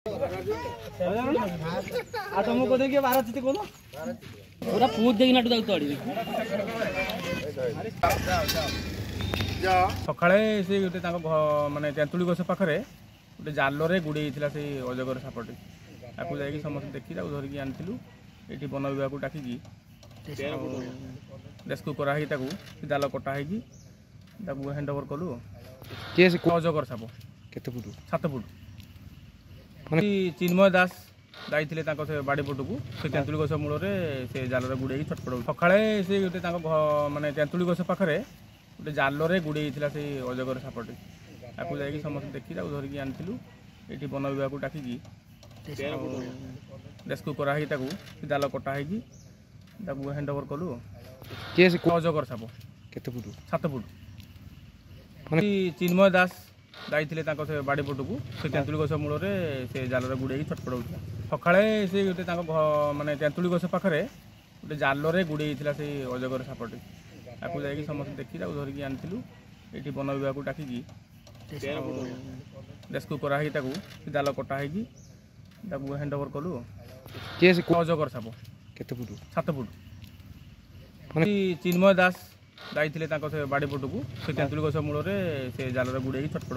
तुमको देखिए 12 चिति को पूरा पूछ देगी ना तो तोड़ी सकाळे से गोटे माने तेंतुली गछ पाखरे गोटे जालरे गुड़े से अजगर सापटी ताकू जाकि समस्त देखी धरिकी आनिलु ये वन विभाग को डाकिकी रेस्क्यू कराई जाल कटाई हैंड ओवर कलु अजगर साप केते फुट 7 फुट चिन्मय दास जाइए बाड़ी पटू से तेंतुली गछ मूल से जाल गुड़े छटपट सकाळे से गोटे माने तेंतुली गछ पाखरे गोटे जालरे गुड़े से अजगर सापटी ताकू जाकि समस्त देखी धरिकी आनिलु ये वन विभाग को डाकिकी रेस्क्यू कराई जाल कटाई हैंड ओवर कलु अजगर साप केते फुट 7 फुट चिन्मय दास जाइए बाड़ी पटू से तेंतुली गछ मूल से जाल गुड़े छटपट सकाळे से गोटे माने तेंतुली गछ पाखरे गोटे जालरे गुड़े से अजगर सापटी ताकू जाकि समस्त देखी धरिकी आनिलु ये वन विभाग को डाकिकी रेस्क्यू कराई जाल कटाई हैंड ओवर कलु अजगर साप केते फुट 7 फुट चिन्मय दास जाइए बाड़ी पटू से तेंतुली गछ मूल से जाल गुड़े छटपट